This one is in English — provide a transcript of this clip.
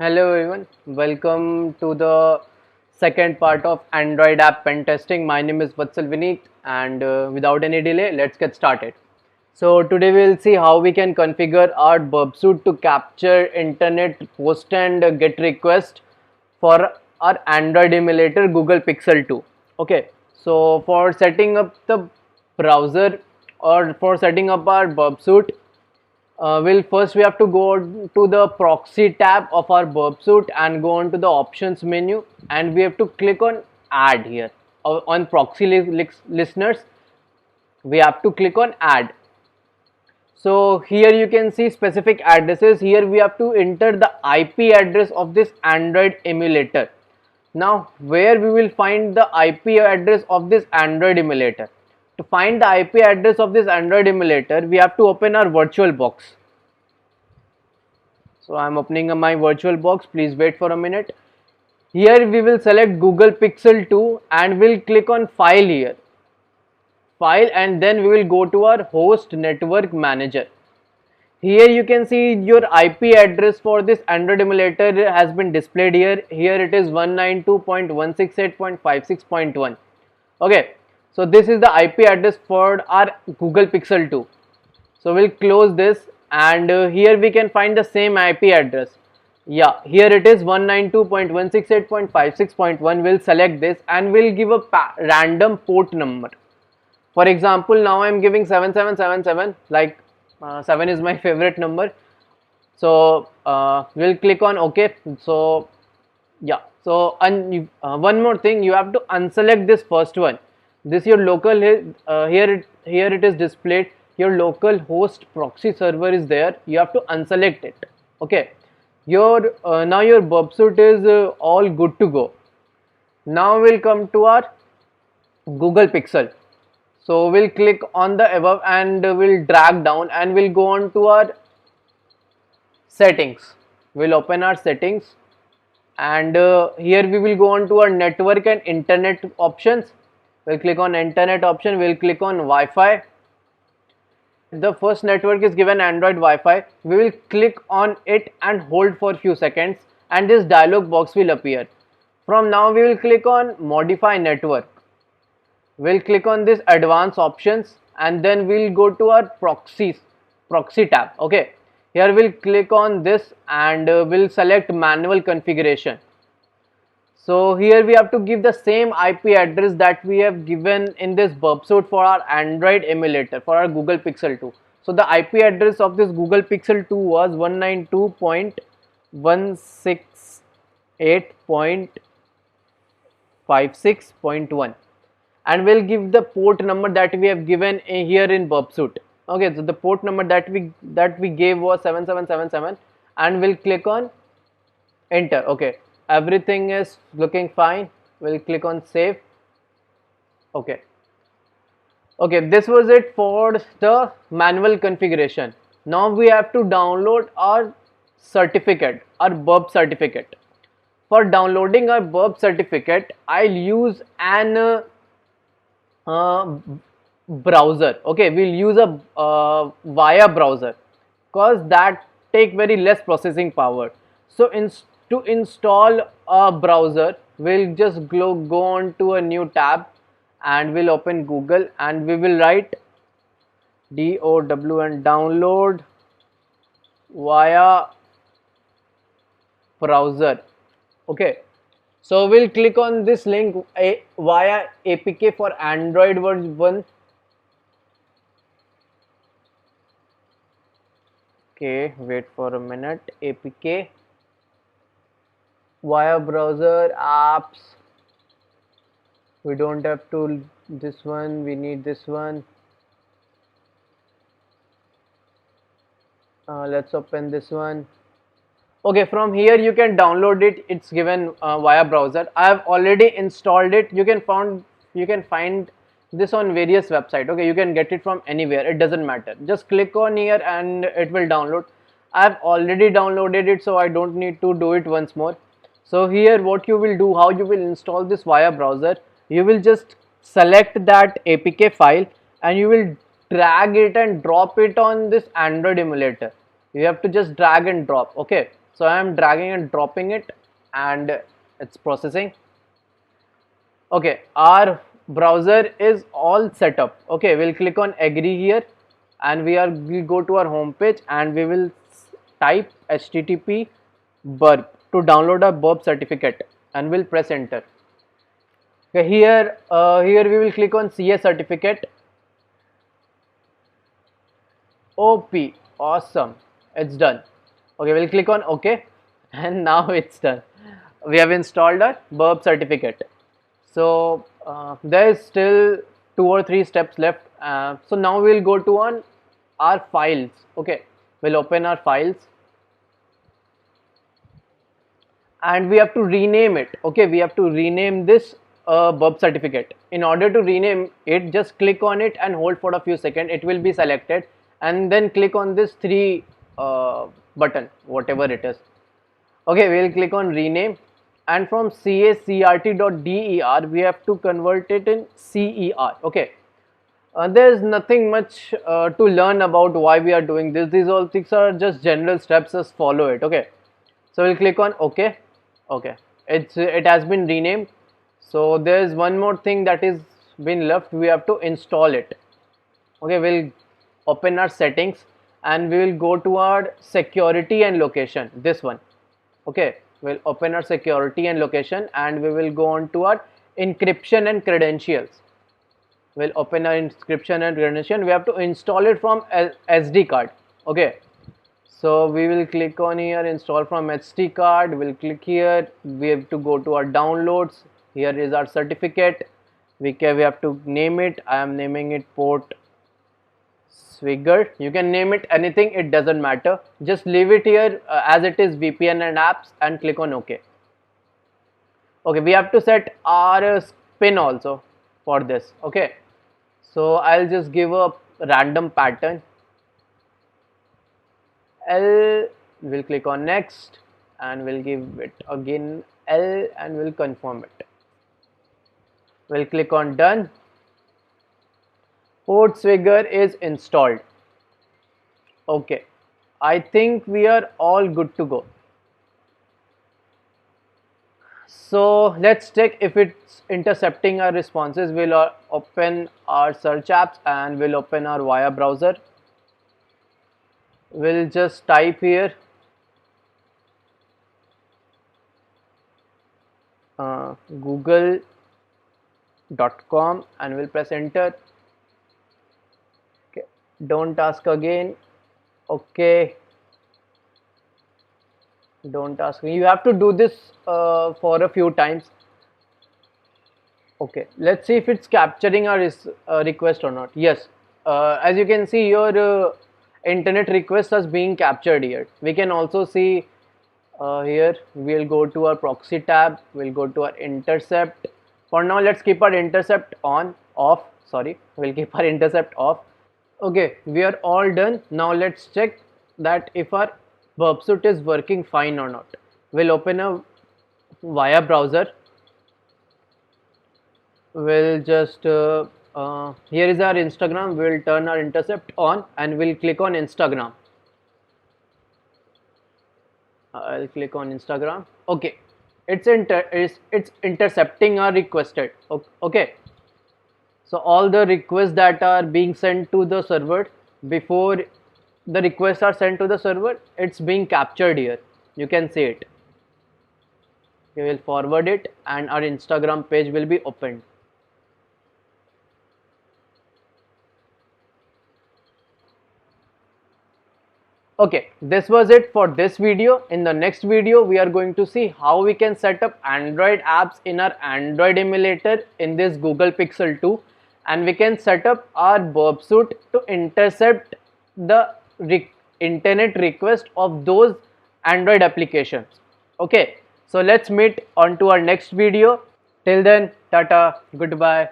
Hello everyone, welcome to the second part of Android app pen testing. My name is Vatsal Vineet and without any delay, let's get started. So today we'll see how we can configure our burp suite to capture internet post and get request for our Android emulator Google Pixel 2. Okay, so for setting up the browser or for setting up our burp suite, first we have to go to the proxy tab of our burp suite and go on to the options menu, and we have to click on add here. On proxy listeners, we have to click on add. So here you can see specific addresses. Here we have to enter the IP address of this Android emulator. Now where we will find the IP address of this Android emulator? To find the IP address of this Android emulator, we have to open our virtual box. So I am opening my virtual box. Please wait for a minute. Here we will select Google Pixel 2 and we'll click on file here. File, and then we will go to our host network manager. Here you can see your IP address for this Android emulator has been displayed here. Here it is 192.168.56.1. Okay, so this is the IP address for our Google Pixel 2. So we'll close this, and here we can find the same IP address. Yeah, here it is 192.168.56.1. We'll select this and we'll give a random port number. For example, now I'm giving 7777, like 7 is my favorite number. So we'll click on OK. So yeah, so one more thing, you have to unselect this first one. This your local here it is displayed. Your local host proxy server is there. You have to unselect it. Okay, your now your burp suite is all good to go. Now we'll come to our Google Pixel. So we'll click on the above and we'll drag down and we'll go on to our settings. We'll open our settings, and here we will go on to our network and internet options. We'll click on internet option. We'll click on Wi-Fi. The first network is given Android Wi-Fi. We will click on it and hold for a few seconds, and this dialog box will appear. From now we will click on modify network. We'll click on this advanced options, and then we'll go to our proxy tab. Okay, here we'll click on this and we'll select manual configuration. So here we have to give the same IP address that we have given in this burp suite for our Android emulator for our Google Pixel 2. So the IP address of this Google Pixel 2 was 192.168.56.1, and we'll give the port number that we have given here in burp suite. Okay, so the port number that we gave was 7777, and we'll click on enter. Okay, everything is looking fine. We'll click on save. Okay, this was it for the manual configuration. Now we have to download our certificate, our burp certificate. For downloading our burp certificate, I'll use an browser. Okay, we'll use a via browser because that take very less processing power. So to install a browser, we'll just go on to a new tab and we'll open Google and we will write DOW and download via browser. Okay, so we'll click on this link via APK for Android version 1. Okay, wait for a minute. APK via browser apps. We don't have to this one, we need this one. Let's open this one. Okay, from here you can download it. It's given via browser. I have already installed it. You can find this on various websites. Okay, you can get it from anywhere. It doesn't matter. Just click on here and it will download. I have already downloaded it, so I don't need to do it once more. So here what you will do, how you will install this via browser, you will just select that APK file and you will drag it and drop it on this Android emulator. You have to just drag and drop. Okay, So I am dragging and dropping it, and it's processing. Okay, our browser is all set up. Okay, we'll click on agree here, and we'll go to our home page, and we will type http burp to download a burp certificate, and we'll press enter. Okay, here we will click on CS certificate. OP, awesome, it's done. Okay, we'll click on OK, and now it's done. We have installed our burp certificate. So there is still 2 or 3 steps left. So now we'll go to on our files. Okay, we'll open our files, and we have to rename it. Okay, we have to rename this burp certificate. In order to rename it, just click on it and hold for a few seconds. It will be selected, and then click on this 3 button, whatever it is. Okay, we'll click on rename, and from cacrt.der we have to convert it in CER. Okay, there is nothing much to learn about why we are doing this. These all things are just general steps, just follow it. Okay, so we'll click on OK. Okay, it has been renamed. So there is one more thing that is been left. We have to install it. Okay, we'll open our settings, and we will go to our security and location, this one. Okay, we'll open our security and location, and we will go on to our encryption and credentials. We'll open our encryption and credential. We have to install it from SD card. Okay, so we will click on here, install from SD card. We'll click here. We have to go to our downloads. Here is our certificate. We have to name it. I am naming it port Swigger. You can name it anything, it doesn't matter. Just leave it here as it is, VPN and apps, and click on OK. Okay, we have to set our pin also for this. Okay, so I'll just give a random pattern. L, we'll click on next, and we'll give it again L, and we'll confirm it. We'll click on done. Port Swigger is installed. Okay, I think we are all good to go. So let's check if it's intercepting our responses. We'll open our search apps, and we'll open our Via browser. We'll just type here google.com, and we'll press enter. Okay, don't ask again. Okay, don't ask. You have to do this for a few times. Okay, let's see if it's capturing our request or not. Yes, as you can see, your internet request is being captured here. We can also see here, we'll go to our proxy tab, we'll go to our intercept. For now, let's keep our intercept off. We'll keep our intercept off. Okay, we are all done. Now let's check that if our burp suit is working fine or not. We'll open a Via browser. We'll just here is our Instagram. We'll turn our intercept on, and we'll click on Instagram. I'll click on Instagram. Okay, it's intercepting our requested. Okay, so all the requests that are being sent to the server, before the requests are sent to the server, it's being captured here. You can see it. We will forward it, and our Instagram page will be opened. Okay, this was it for this video. In the next video, we are going to see how we can set up Android apps in our Android emulator in this Google Pixel 2, and we can set up our burp suit to intercept the internet request of those Android applications. Okay, so let's meet on to our next video. Till then, tata, goodbye.